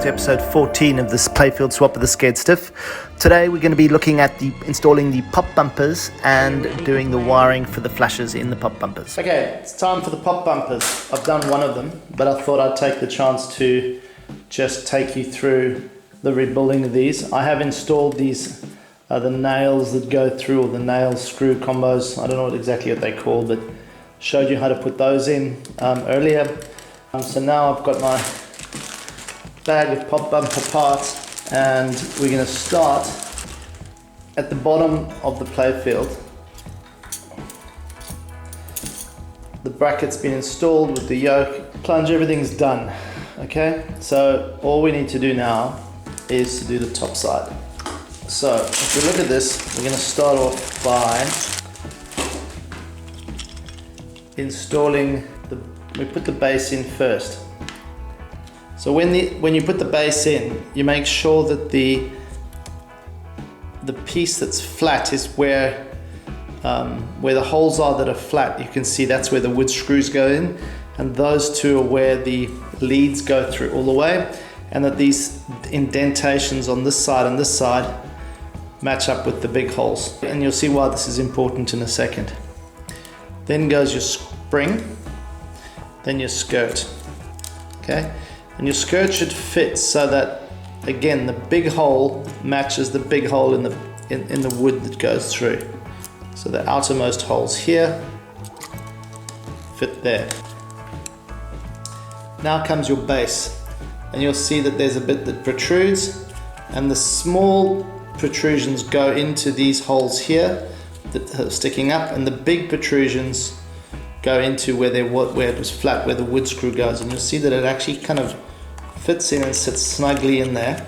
to episode 14 of this Playfield swap with the Scared Stiff. Today we're going to be looking at installing the pop bumpers and doing the wiring for the flashes in the pop bumpers. Okay, it's time for the pop bumpers. I've done one of them, but I thought I'd take the chance to just take you through the rebuilding of these. I have installed these, the nails that go through, or the nail screw combos. I don't know exactly what they're called, but showed you how to put those in earlier. So now I've got my bag of pop bumper parts, and we're going to start at the bottom of the playfield. The bracket's been installed with the yoke, plunge, everything's done. Okay, so all we need to do now is to do the top side. So if we look at this, we're going to start off by installing we put the base in first. So when you put the base in, you make sure that the piece that's flat is where the holes are that are flat. You can see that's where the wood screws go in, and those two are where the leads go through all the way, and that these indentations on this side and this side match up with the big holes. And you'll see why this is important in a second. Then goes your spring, then your skirt. Okay? And your skirt should fit so that, again, the big hole matches the big hole in the wood that goes through. So the outermost holes here fit there. Now comes your base, and you'll see that there's a bit that protrudes, and the small protrusions go into these holes here that are sticking up, and the big protrusions go into where it was flat, where the wood screw goes, and you'll see that it actually kind of fits in and sits snugly in there.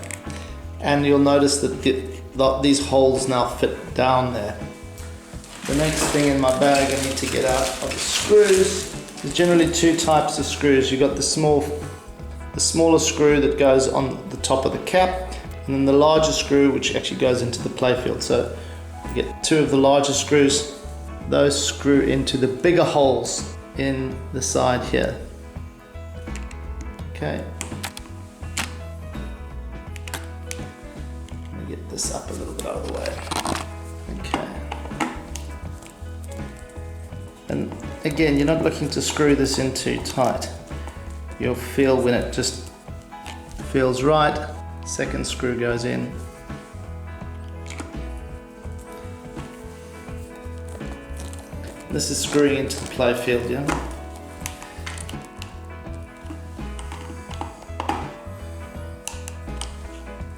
And you'll notice that these holes now fit down there. The next thing in my bag I need to get out are the screws. There's generally two types of screws. You've got the smaller screw that goes on the top of the cap, and then the larger screw which actually goes into the playfield. So you get two of the larger screws. Those screw into the bigger holes in the side here. Okay. Let me get this up a little bit out of the way. Okay. And again, you're not looking to screw this in too tight. You'll feel when it just feels right. Second screw goes in. This is screwing into the playfield, yeah?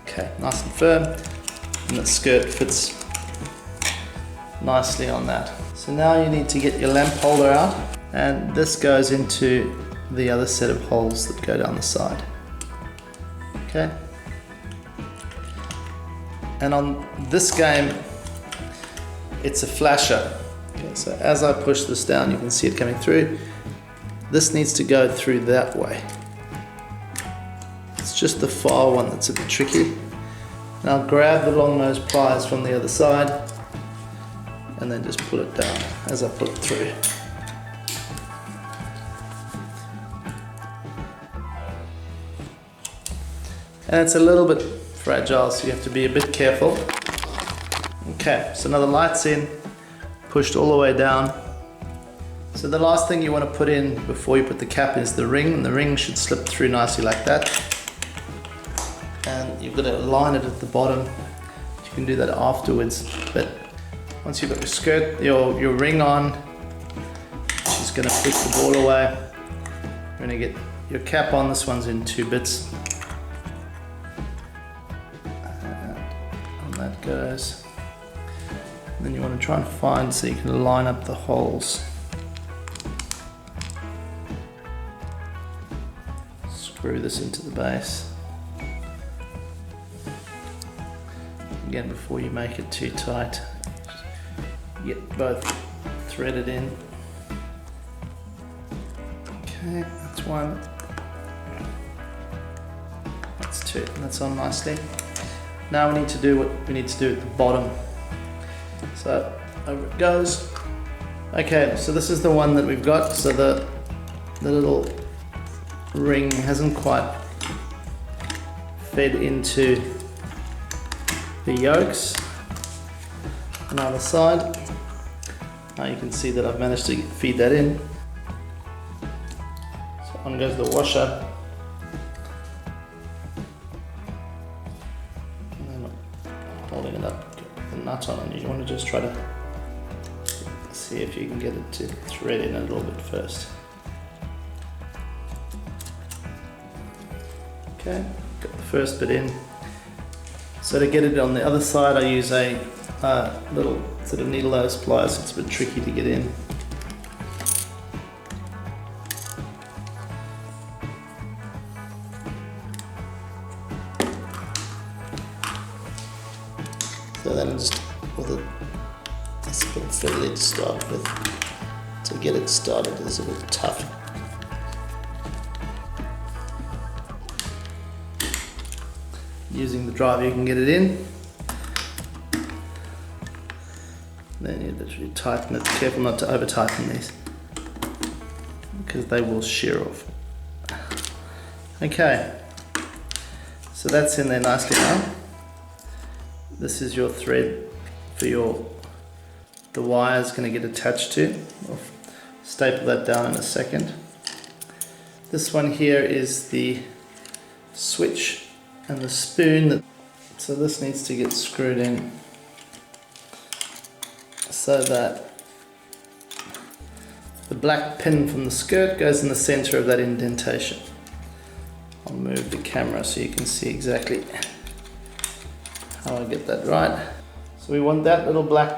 Okay, nice and firm, and the skirt fits nicely on that. So now you need to get your lamp holder out, and this goes into the other set of holes that go down the side. Okay? And on this game, it's a flasher. Okay, so as I push this down, you can see it coming through. This needs to go through that way. It's just the far one that's a bit tricky. Now grab the long nose pliers from the other side, and then just pull it down as I pull it through. And it's a little bit fragile, so you have to be a bit careful. Okay, so now the light's in, pushed all the way down. So the last thing you want to put in before you put the cap is the ring, and the ring should slip through nicely like that. And you've got to align it at the bottom. You can do that afterwards, but once you've got your skirt, your ring on, just going to push the ball away. You're going to get your cap on. This one's in 2 bits. And that goes. Then you want to try and find so you can line up the holes. Screw this into the base. Again, before you make it too tight, get both threaded in. Okay, that's one. That's two, and that's on nicely. Now we need to do what we need to do at the bottom. So over it goes. Okay, so this is the one that we've got. So the little ring hasn't quite fed into the yolks on the other side. Now you can see that I've managed to feed that in. So on goes the washer. And then holding it up, get the nut on, and you want to just try to see if you can get it to thread in a little bit first. Okay, got the first bit in. So to get it on the other side, I use a little sort of needle nose pliers. It's a bit tricky to get in. So then just with a bit fiddly to start with. To get it started is a bit tough. Using the driver you can get it in. Then you literally tighten it. Careful not to over tighten these because they will shear off. Okay, so that's in there nicely now. This is your thread for the wire is going to get attached to. I'll staple that down in a second. This one here is the switch and the spoon, so this needs to get screwed in so that the black pin from the skirt goes in the center of that indentation. I'll move the camera so you can see exactly how I get that right. So we want that little black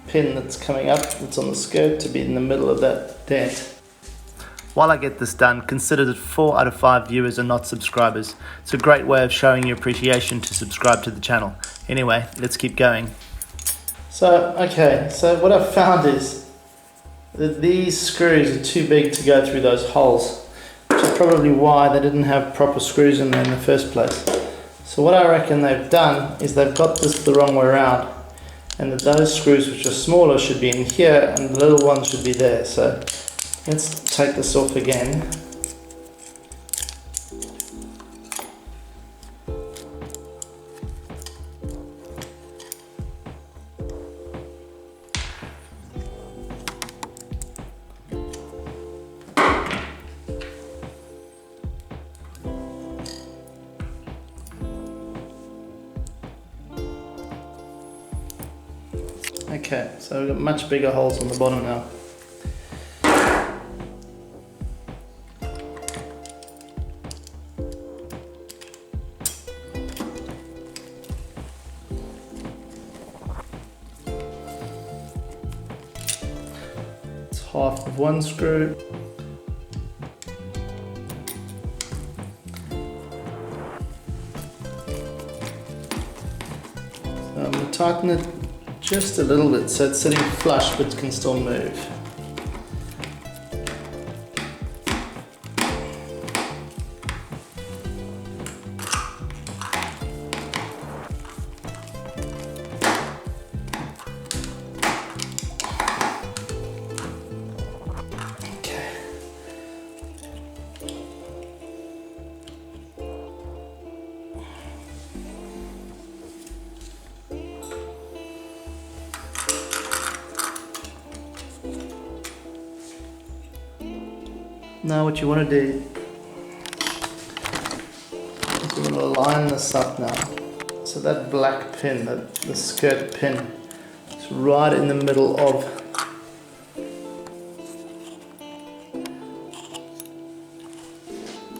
pin that's coming up, that's on the skirt, to be in the middle of that dent. While I get this done, consider that 4 out of 5 viewers are not subscribers. It's a great way of showing your appreciation to subscribe to the channel. Anyway, let's keep going. So, okay, so what I've found is that these screws are too big to go through those holes, which is probably why they didn't have proper screws in there in the first place. So what I reckon they've done is they've got this the wrong way around, and that those screws which are smaller should be in here and the little ones should be there. So let's take this off again. Okay, so we've got much bigger holes on the bottom now. It's half of one screw. So I'm going to tighten it just a little bit so it's sitting flush but can still move. Okay. Now what you want to do is you want to line this up now. So that black pin, the skirt pin, is right in the middle of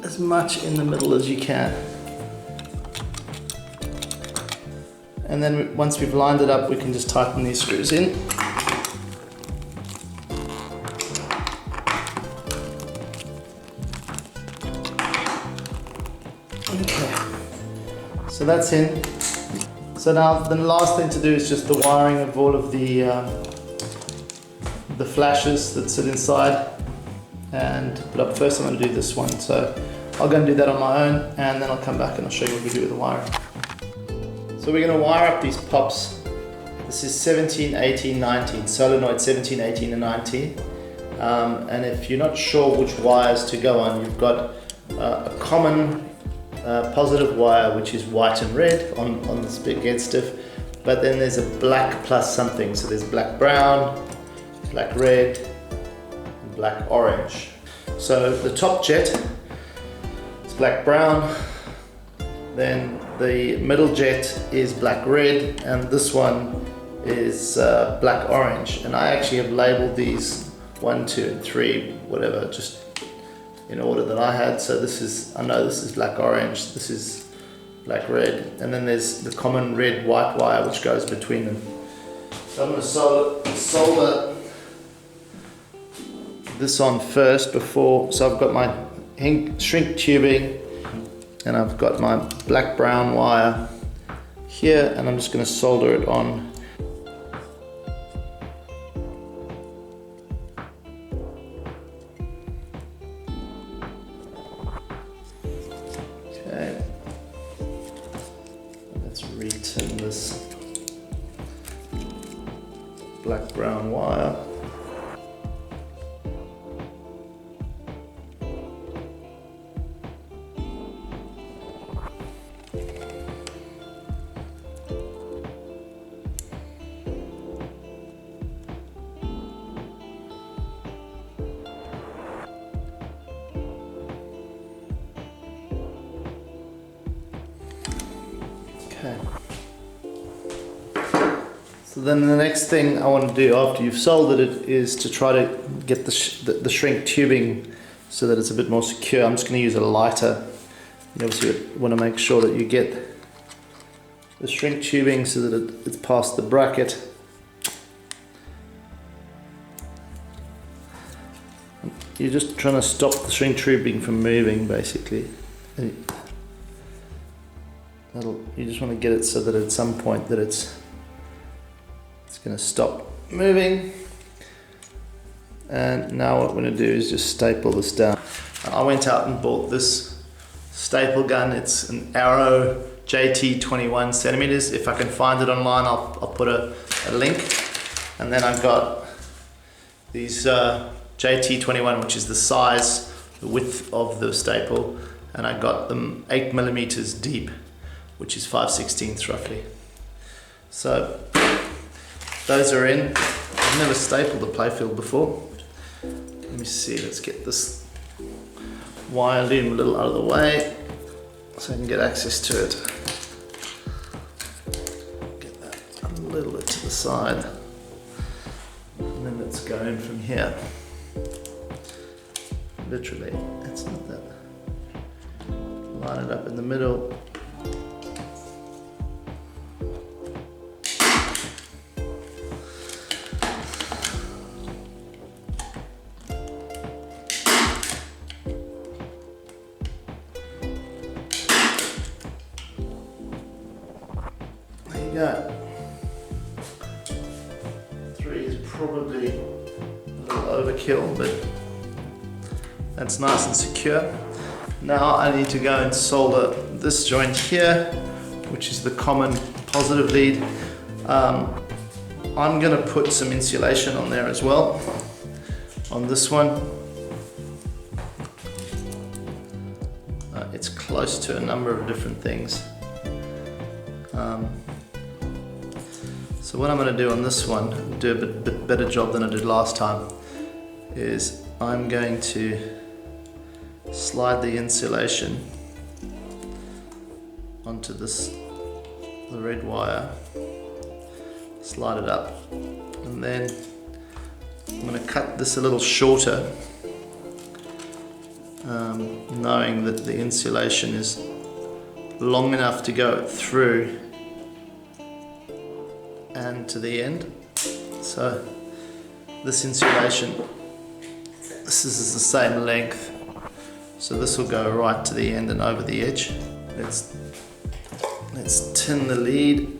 as much in the middle as you can. And then once we've lined it up, we can just tighten these screws in. Okay, so that's in. So now the last thing to do is just the wiring of all of the flashes that sit inside. But first I'm going to do this one. So I'll go and do that on my own, and then I'll come back and I'll show you what we do with the wiring. So we're going to wire up these pops. This is 17, 18, 19, solenoid 17, 18 and 19. And if you're not sure which wires to go on, you've got a common positive wire, which is white and red on this big Scared Stiff, but then there's a black plus something. So there's black brown, black red, and black orange. So the top jet is black brown, then the middle jet is black red, and this one is black orange. And I actually have labeled these 1, 2, and 3, whatever, just in order that I had. So this is, I know this is black orange, this is black red, and then there's the common red white wire which goes between them. So I'm going to solder this on first before, so I've got my shrink tubing and I've got my black brown wire here, and I'm just going to solder it on. Okay, let's retin this black brown wire. Okay. So then the next thing I want to do after you've soldered it is to try to get the shrink tubing so that it's a bit more secure. I'm just going to use a lighter. You obviously want to make sure that you get the shrink tubing so that it's past the bracket. You're just trying to stop the shrink tubing from moving, basically. You just want to get it so that at some point that it's going to stop moving. And now what we're going to do is just staple this down. I went out and bought this staple gun. It's an Arrow JT 21 centimeters. If I can find it online, I'll put a link. And then I've got these JT 21, which is the size, the width of the staple, and I got them 8 millimeters deep, which is 5/16 roughly. So those are in. I've never stapled a Playfield before. Let me see, let's get this wire loom a little out of the way so I can get access to it. Get that a little bit to the side. And then let's go in from here. Literally, it's not that. Line it up in the middle. There you go. 3 is probably a little overkill, but that's nice and secure. Now I need to go and solder this joint here, which is the common positive lead. I'm going to put some insulation on there as well, on this one. It's close to a number of different things. So what I'm going to do on this one, do a bit better job than I did last time, is I'm going to slide the insulation onto the red wire, slide it up, and then I'm going to cut this a little shorter, knowing that the insulation is long enough to go through and to the end. So this insulation, this is the same length, so this will go right to the end and over the edge. Let's tin the lead.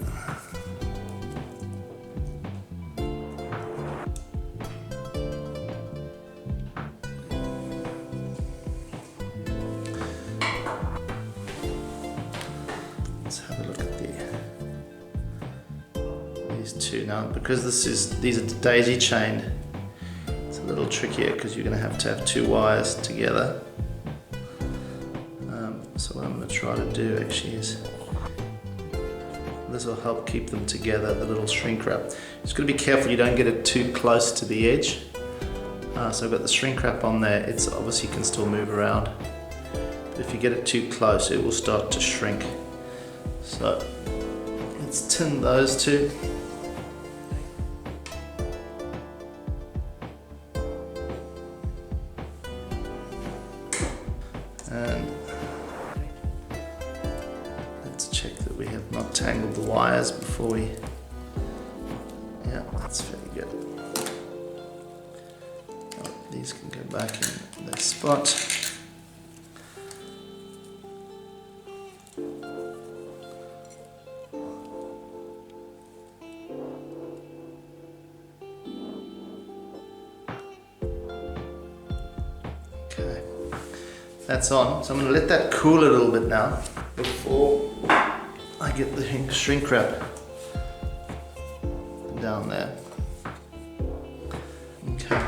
Let's have a look at these two now. Because these are daisy chained, it's a little trickier because you're going to have 2 wires together. So what I'm going to try to do actually is, this will help keep them together, the little shrink wrap. Just got to be careful you don't get it too close to the edge. So I've got the shrink wrap on there. It's obviously can still move around. But if you get it too close, it will start to shrink. So let's tin those two. And let's check that we have not tangled the wires before we, yeah, that's very good. Oh, these can go back in their spot. Okay. That's on, so I'm going to let that cool a little bit now before I get the shrink wrap down there. Okay,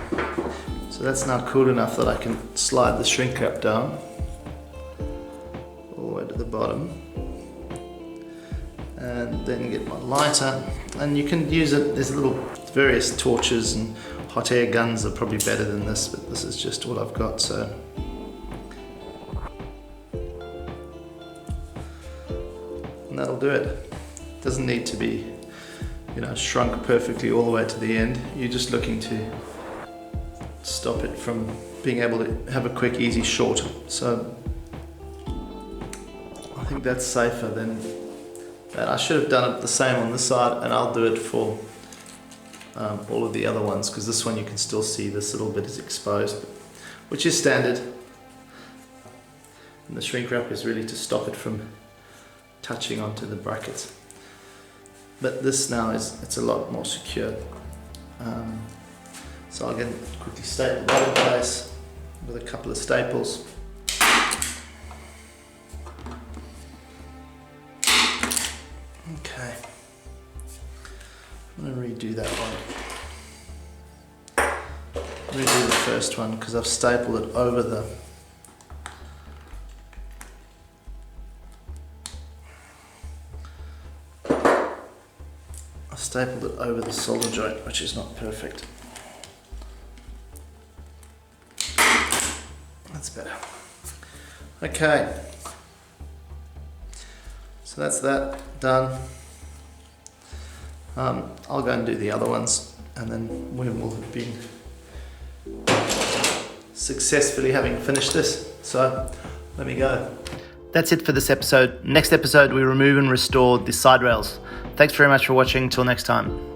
so that's now cool enough that I can slide the shrink wrap down all the way to the bottom, and then get my lighter, and you can use it, there's little various torches and hot air guns are probably better than this, but this is just what I've got, so. And that'll do it. Doesn't need to be, you know, shrunk perfectly all the way to the end. You're just looking to stop it from being able to have a quick, easy short. So I think that's safer than that. I should have done it the same on this side, and I'll do it for all of the other ones, because this one you can still see this little bit is exposed, which is standard. And the shrink wrap is really to stop it from touching onto the brackets. But this now it's a lot more secure. So I'll quickly staple that in place with a couple of staples. Okay, I'm going to redo that one. Redo the first one because I've stapled it over the solder joint, which is not perfect. That's better. Okay, so that's that done. I'll go and do the other ones, and then we will have been successfully having finished this. So let me go. That's it for this episode. Next episode, we remove and restore the side rails. Thanks very much for watching. Till next time.